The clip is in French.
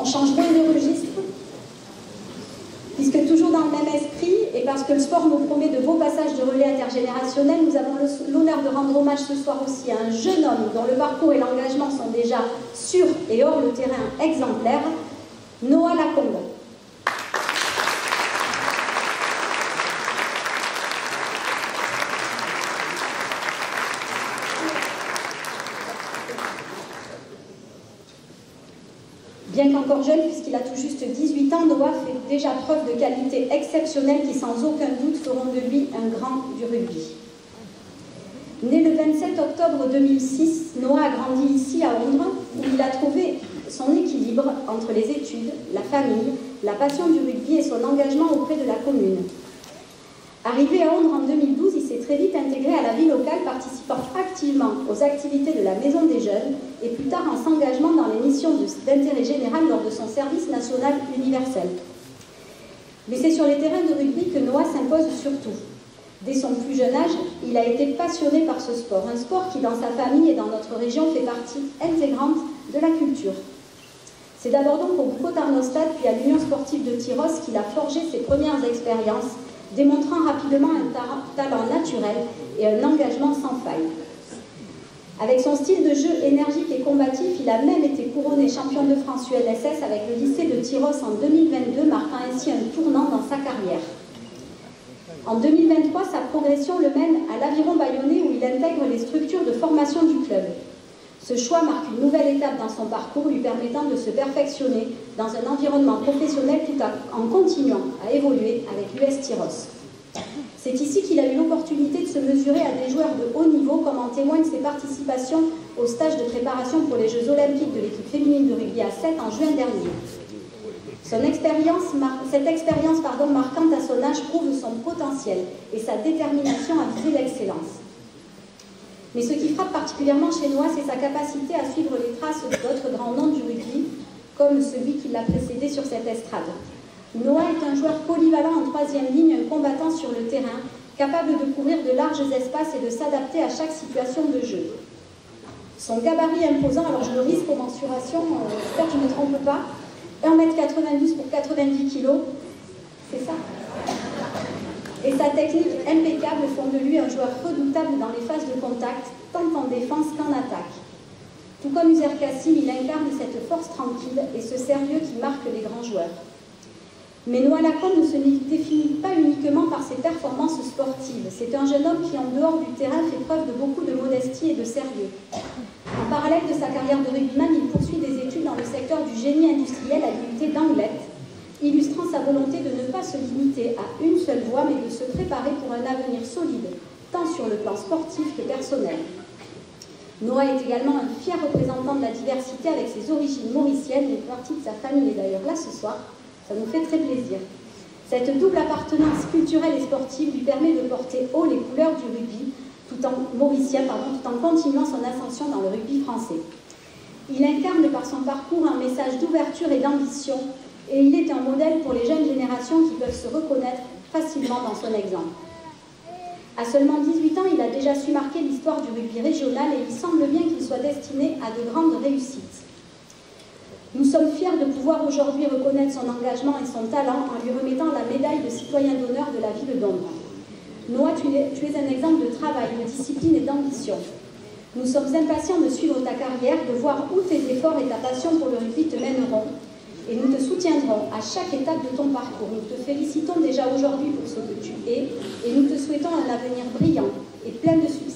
On change moins de registre, puisque toujours dans le même esprit, et parce que le sport nous promet de beaux passages de relais intergénérationnels, nous avons l'honneur de rendre hommage ce soir aussi à un jeune homme dont le parcours et l'engagement sont déjà sur et hors le terrain exemplaires, Noah Lacombe. Bien qu'encore jeune, puisqu'il a tout juste 18 ans, Noah fait déjà preuve de qualités exceptionnelles qui, sans aucun doute, feront de lui un grand du rugby. Né le 27 octobre 2006, Noah a grandi ici à Ondres, où il a trouvé son équilibre entre les études, la famille, la passion du rugby et son engagement auprès de la commune. Arrivé à Ondres en 2012, il s'est très vite intégré à la vie locale, participant activement aux activités de la Maison des Jeunes et plus tard en s'engageant dans les missions d'intérêt général lors de son service national universel. Mais c'est sur les terrains de rugby que Noah s'impose surtout. Dès son plus jeune âge, il a été passionné par ce sport, un sport qui dans sa famille et dans notre région fait partie intégrante de la culture. C'est d'abord donc au Bucco Tarnostad puis à l'Union sportive de Tyrosse qu'il a forgé ses premières expériences, démontrant rapidement un talent naturel et un engagement sans faille. Avec son style de jeu énergique et combatif, il a même été couronné champion de France UNSS avec le lycée de Tyrosse en 2022, marquant ainsi un tournant dans sa carrière. En 2023, sa progression le mène à l'Aviron Bayonnais où il intègre les structures de formation du club. Ce choix marque une nouvelle étape dans son parcours, lui permettant de se perfectionner dans un environnement professionnel tout en continuant à évoluer avec l'US Tyrosse. C'est ici qu'il a eu l'opportunité de se mesurer à des joueurs de haut niveau, comme en témoignent ses participations au stage de préparation pour les Jeux Olympiques de l'équipe féminine de rugby à 7 en juin dernier. Cette expérience marquante à son âge prouve son potentiel et sa détermination à viser l'excellence. Mais ce qui frappe particulièrement chez Noah, c'est sa capacité à suivre les traces d'autres grands noms du rugby, comme celui qui l'a précédé sur cette estrade. Noah est un joueur polyvalent en troisième ligne, un combattant sur le terrain, capable de couvrir de larges espaces et de s'adapter à chaque situation de jeu. Son gabarit imposant, alors je le risque aux mensurations, j'espère que je ne me trompe pas, 1,92 m pour 90 kg, c'est ça ? Et sa technique impeccable font de lui un joueur redoutable dans les phases de contact, tant en défense qu'en attaque. Tout comme Uzer Kassim, il incarne cette force tranquille et ce sérieux qui marque les grands joueurs. Mais Noah Lacombe ne se définit pas uniquement par ses performances sportives. C'est un jeune homme qui, en dehors du terrain, fait preuve de beaucoup de modestie et de sérieux. En parallèle de sa carrière de rugbyman, il poursuit des études dans le secteur du génie industriel à l'unité d'Anglet, illustrant sa volonté de ne pas se limiter à une seule voie, mais de se préparer pour un avenir solide, tant sur le plan sportif que personnel. Noah est également un fier représentant de la diversité avec ses origines mauriciennes, une partie de sa famille est d'ailleurs là ce soir, ça nous fait très plaisir. Cette double appartenance culturelle et sportive lui permet de porter haut les couleurs du rugby, tout en continuant son ascension dans le rugby français. Il incarne par son parcours un message d'ouverture et d'ambition, et il est un modèle pour les jeunes générations qui peuvent se reconnaître facilement dans son exemple. À seulement 18 ans, il a déjà su marquer l'histoire du rugby régional et il semble bien qu'il soit destiné à de grandes réussites. Nous sommes fiers de pouvoir aujourd'hui reconnaître son engagement et son talent en lui remettant la médaille de citoyen d'honneur de la ville d'Ondres. Noah, tu es un exemple de travail, de discipline et d'ambition. Nous sommes impatients de suivre ta carrière, de voir où tes efforts et ta passion pour le rugby te mèneront. Et nous te soutiendrons à chaque étape de ton parcours. Nous te félicitons déjà aujourd'hui pour ce que tu es et nous te souhaitons un avenir brillant et plein de succès